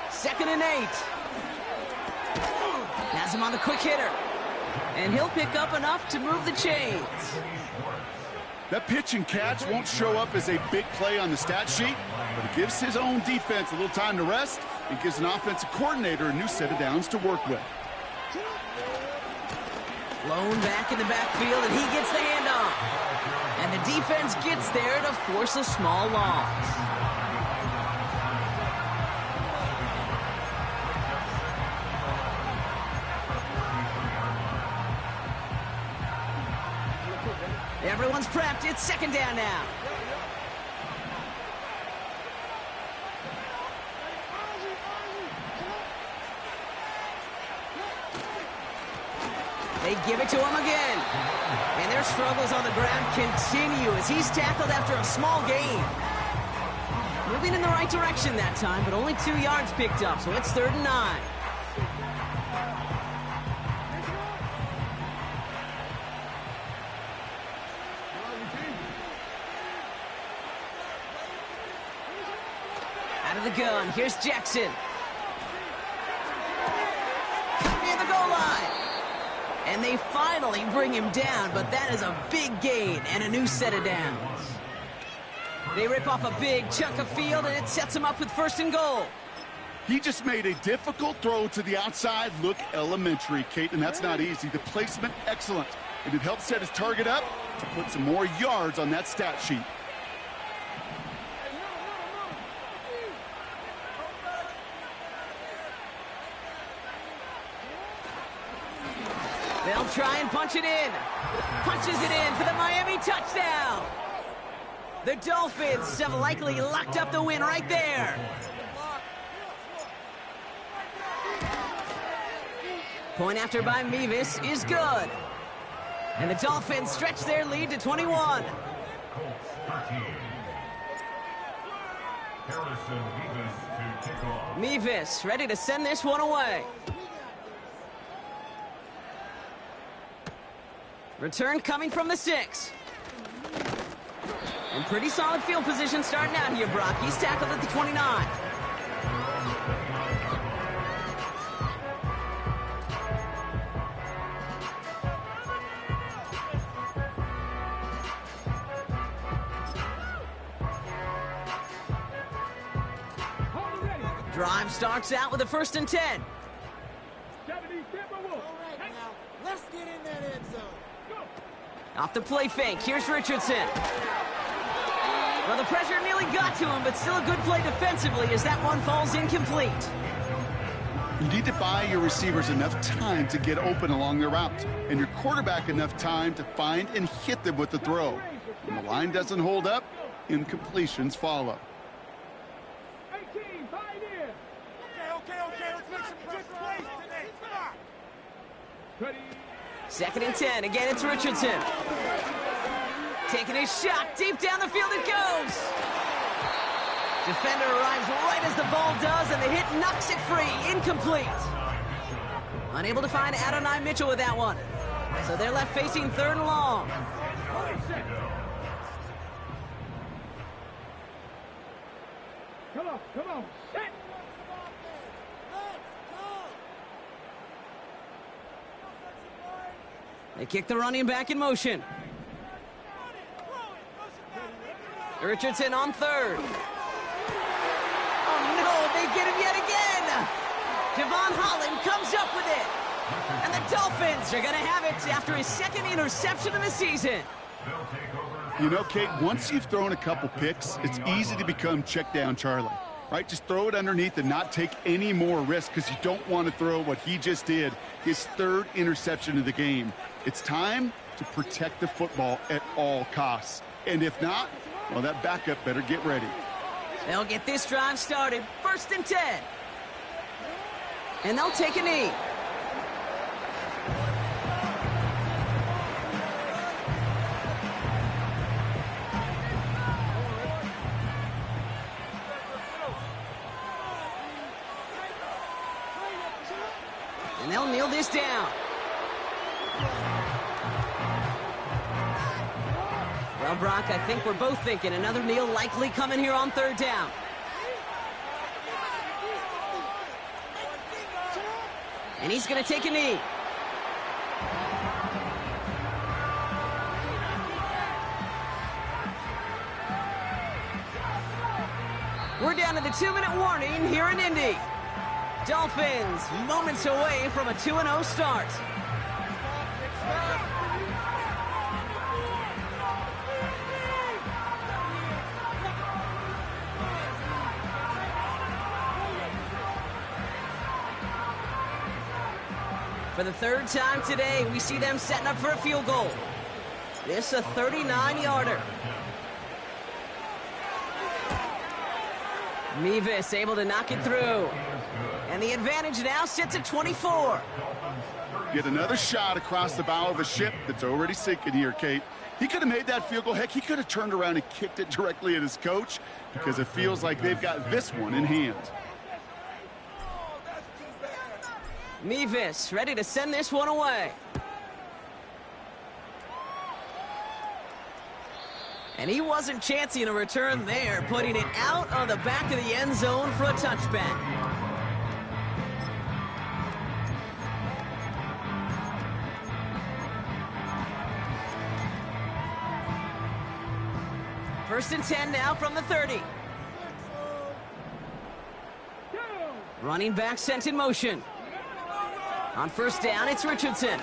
Second and 8. Has him on the quick hitter. And he'll pick up enough to move the chains. That pitch and catch won't show up as a big play on the stat sheet, but it gives his own defense a little time to rest and gives an offensive coordinator a new set of downs to work with. Blown back in the backfield, and he gets the handoff. And the defense gets there to force a small loss. Everyone's prepped. It's second down now. They give it to him again. And their struggles on the ground continue as he's tackled after a small gain. Moving in the right direction that time, but only 2 yards picked up, so it's 3rd and 9. Out of the gun, here's Jackson. Near the goal line. And they finally bring him down, but that is a big gain and a new set of downs. They rip off a big chunk of field, and it sets him up with 1st and goal. He just made a difficult throw to the outside look elementary, Kate, and that's not easy. The placement, excellent. And it helped set his target up to put some more yards on that stat sheet. They'll try and punch it in. Punches it in for the Miami touchdown. The Dolphins have likely locked up the win right there. Point after by Mevis is good. And the Dolphins stretch their lead to 21. Colts 13. Harrison Mevis to kick off. Mevis ready to send this one away. Return coming from the 6. And pretty solid field position starting out here, Brock. He's tackled at the 29. Drive starts out with a 1st and 10. Let's get in that end zone. Off the play fake, here's Richardson. Well, the pressure nearly got to him, but still a good play defensively as that one falls incomplete. You need to buy your receivers enough time to get open along their route, and your quarterback enough time to find and hit them with the throw. When the line doesn't hold up, incompletions follow. 18, buy it in. Okay. Let's make some good plays today. Come on. Ready. 2nd and 10. Again, it's Richardson. Taking his shot. Deep down the field it goes. Defender arrives right as the ball does, and the hit knocks it free. Incomplete. Unable to find Adonai Mitchell with that one. So they're left facing 3rd and long. Come on. Set. They kick the running back in motion. Richardson on 3rd. Oh, no, they get him yet again. Javon Holland comes up with it. And the Dolphins are going to have it after his 2nd interception of the season. You know, Kate, once you've thrown a couple picks, it's easy to become check down Charlie, right? Just throw it underneath and not take any more risk because you don't want to throw what he just did, his 3rd interception of the game. It's time to protect the football at all costs. And if not, well, that backup better get ready. They'll get this drive started. 1st and 10. And they'll take a knee. And they'll kneel this down. Well, Brock, I think we're both thinking another kneel likely coming here on 3rd down. And he's going to take a knee. We're down to the 2-minute warning here in Indy. Dolphins moments away from a 2-0 start. For the third time today, we see them setting up for a field goal. This a 39-yarder. Mevis able to knock it through. And the advantage now sits at 24. Get another shot across the bow of a ship that's already sinking here, Kate. He could have made that field goal. Heck, he could have turned around and kicked it directly at his coach because it feels like they've got this one in hand. Mevis ready to send this one away. And he wasn't chancing a return there, putting it out on the back of the end zone for a touchback. First and 10 now from the 30. Running back sent in motion. On first down, it's Richardson.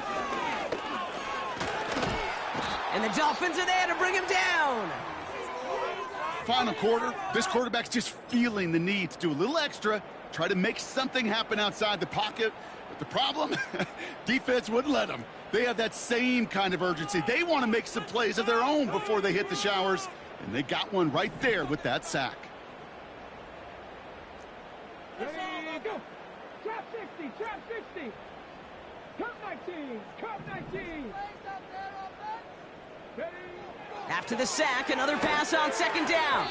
And the Dolphins are there to bring him down. Final quarter, this quarterback's just feeling the need to do a little extra, try to make something happen outside the pocket. But the problem, defense wouldn't let them. They have that same kind of urgency. They want to make some plays of their own before they hit the showers. And they got one right there with that sack. Ready, go. Trap 60, trap 60. Cut 19, cut 19. Ready. After the sack, another pass on second down.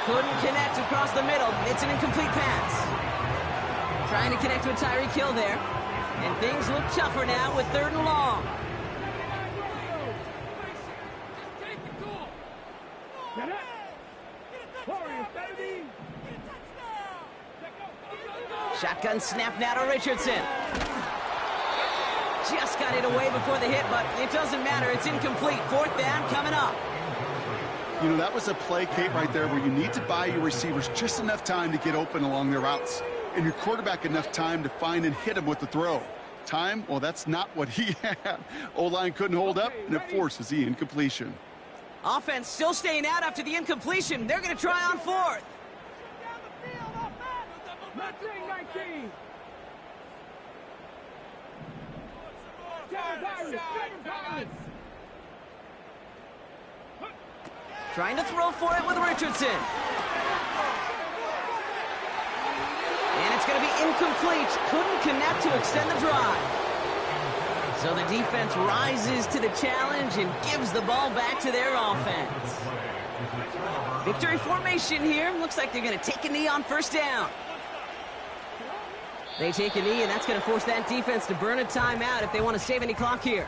Couldn't connect across the middle. It's an incomplete pass. Trying to connect with Tyreek Hill there. And things look tougher now with third and long. Shotgun snap now to Richardson. Just got it away before the hit, but it doesn't matter. It's incomplete. Fourth down coming up. You know, that was a play, Kate, right there where you need to buy your receivers just enough time to get open along their routes. And your quarterback enough time to find and hit him with the throw. Time, well, that's not what he had. O-line couldn't hold up, and it forces the incompletion. Offense still staying out after the incompletion. They're going to try on fourth. 19. Trying to throw for it with Richardson. And it's going to be incomplete. Couldn't connect to extend the drive. So the defense rises to the challenge and gives the ball back to their offense. Victory formation here. Looks like they're going to take a knee on first down. They take a knee, and that's going to force that defense to burn a timeout if they want to save any clock here.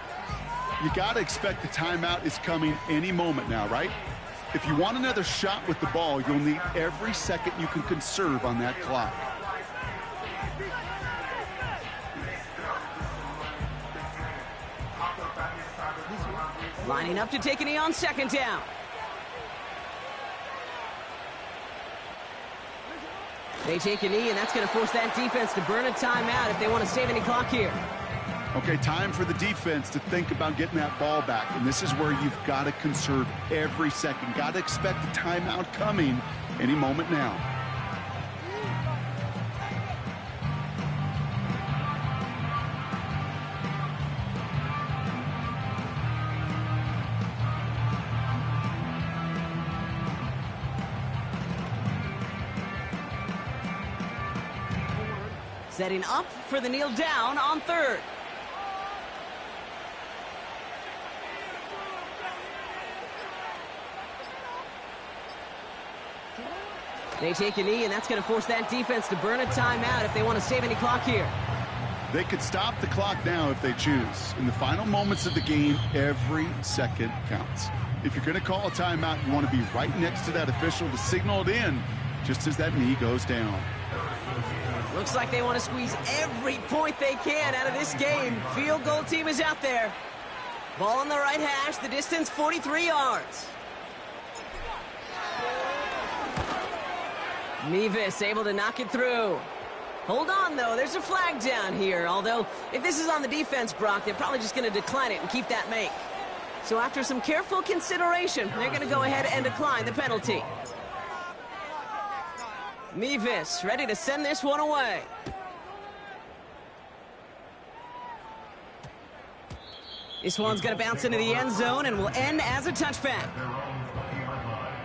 You got to expect the timeout is coming any moment now, right? If you want another shot with the ball, you'll need every second you can conserve on that clock. Lining up to take a knee on second down. They take a knee, and that's going to force that defense to burn a timeout if they want to save any clock here. Okay, time for the defense to think about getting that ball back. And this is where you've got to conserve every second. Got to expect the timeout coming any moment now. Setting up for the kneel down on third. They take a knee, and that's going to force that defense to burn a timeout if they want to save any clock here. They could stop the clock now if they choose. In the final moments of the game, every second counts. If you're going to call a timeout, you want to be right next to that official to signal it in just as that knee goes down. Looks like they want to squeeze every point they can out of this game. Field goal team is out there. Ball on the right hash, the distance 43 yards. Mevis able to knock it through. Hold on, though. There's a flag down here. Although, if this is on the defense, Brock, they're probably just going to decline it and keep that make. So after some careful consideration, they're going to go ahead and decline the penalty. Mevis ready to send this one away. This one's going to bounce into the end zone and will end as a touchback. Their own 50-yard line.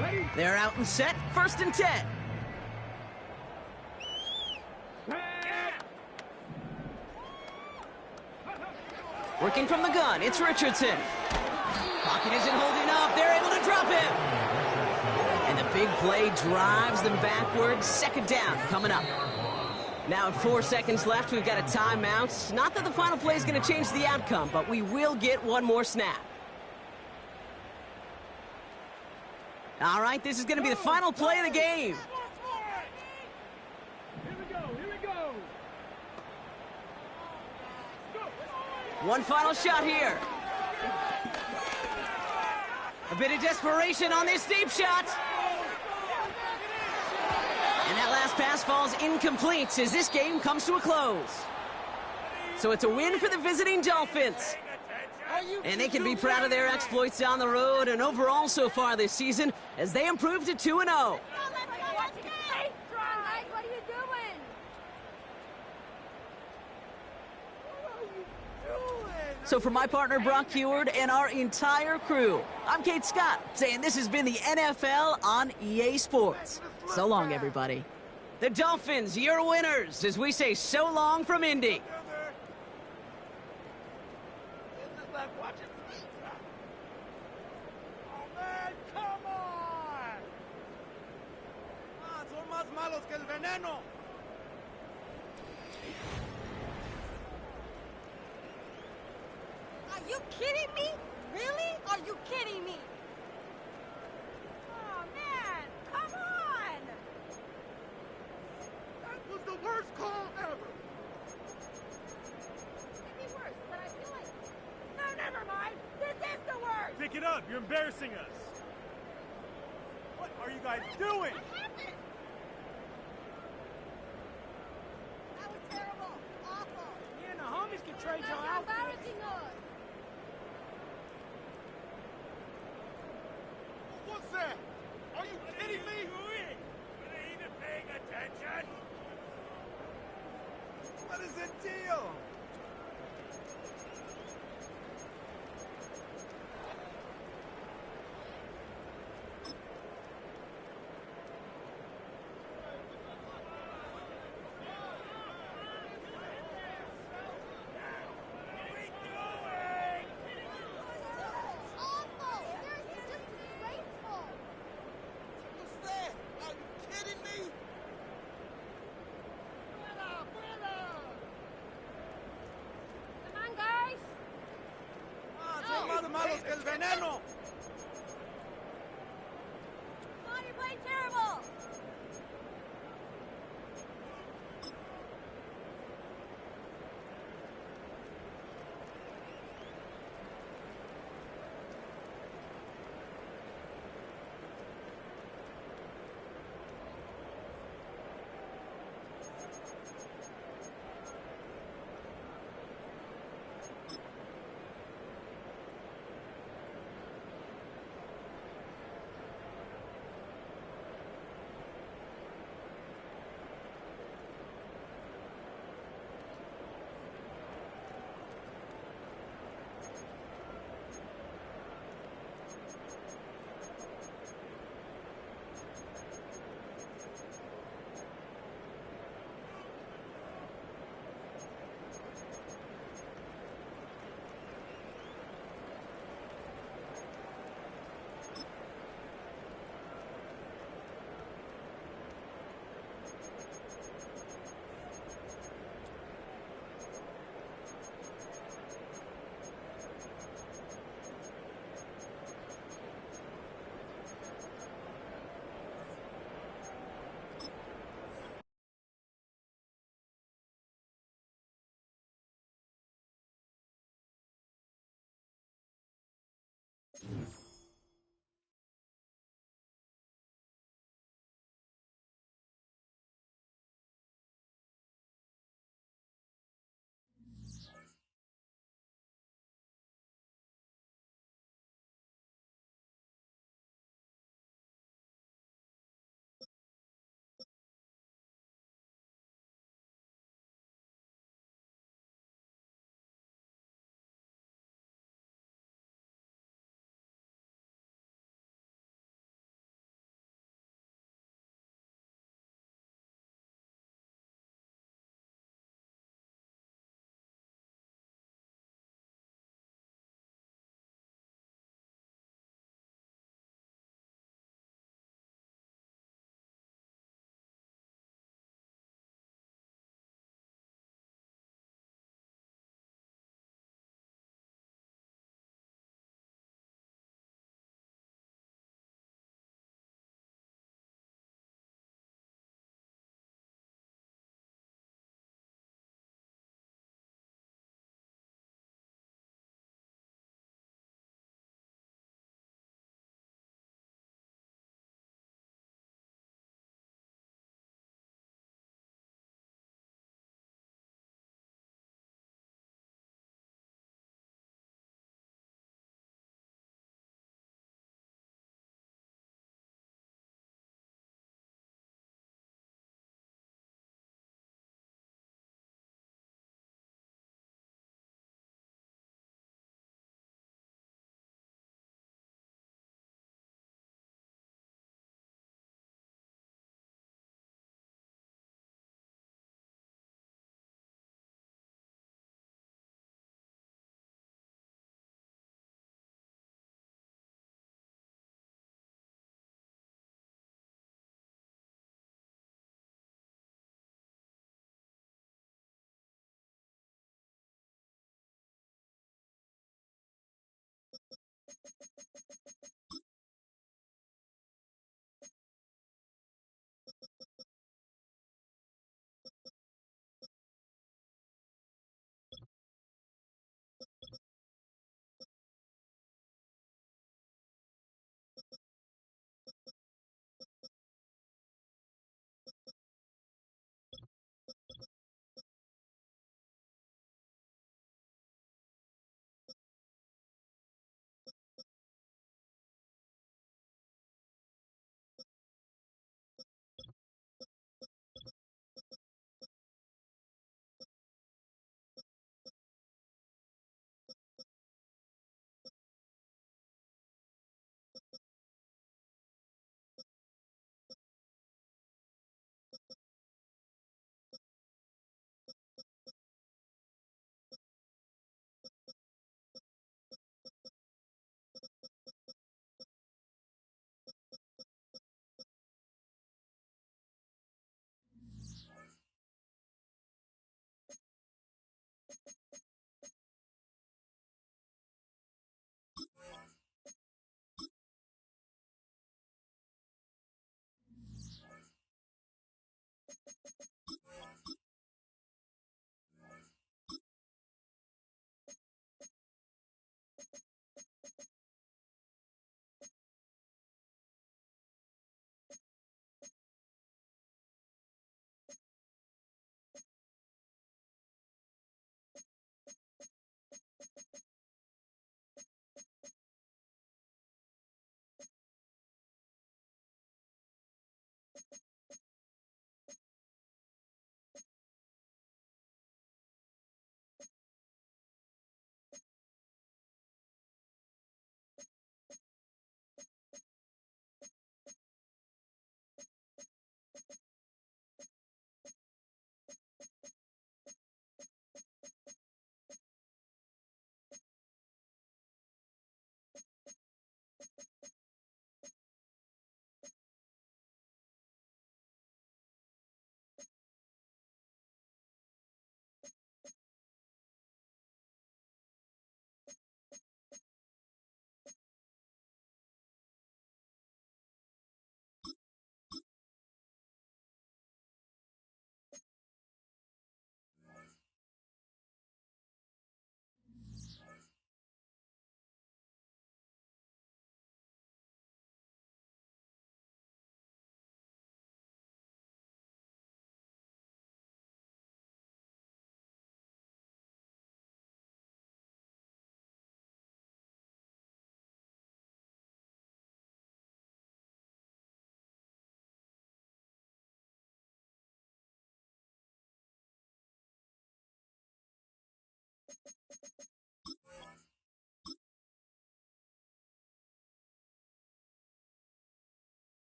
Ready? They're out and set, 1st and 10. Working from the gun, it's Richardson. Pocket isn't holding up, they're able to drop him. And the big play drives them backwards. 2nd down coming up. Now with 4 seconds left, we've got a timeout. Not that the final play is going to change the outcome, but we will get one more snap. All right, this is going to be the final play of the game. Here we go, here we go. One final shot here. A bit of desperation on this deep shot. And that last pass falls incomplete as this game comes to a close. So it's a win for the visiting Dolphins. And they can be proud of their exploits on the road and overall so far this season as they improved to 2-0. What are you doing? So for my partner Brock Heward and our entire crew, I'm Kate Scott saying this has been the NFL on EA Sports. So long, everybody. The Dolphins, your winners, as we say so long from Indy. This is like watching pizza. Oh, man, come on. Son más malos que el veneno. Are you kidding me? Really? Are you kidding me? Oh, man, come on. That was the worst call ever. It could be worse, but I feel like... No, never mind. This is the worst. Pick it up. You're embarrassing us. What are you guys doing? What happened? That was terrible. Awful. Me and the homies can trade You're your outfit. embarrassing us. What's that? Are you kidding me? Are they even paying attention? What is the deal?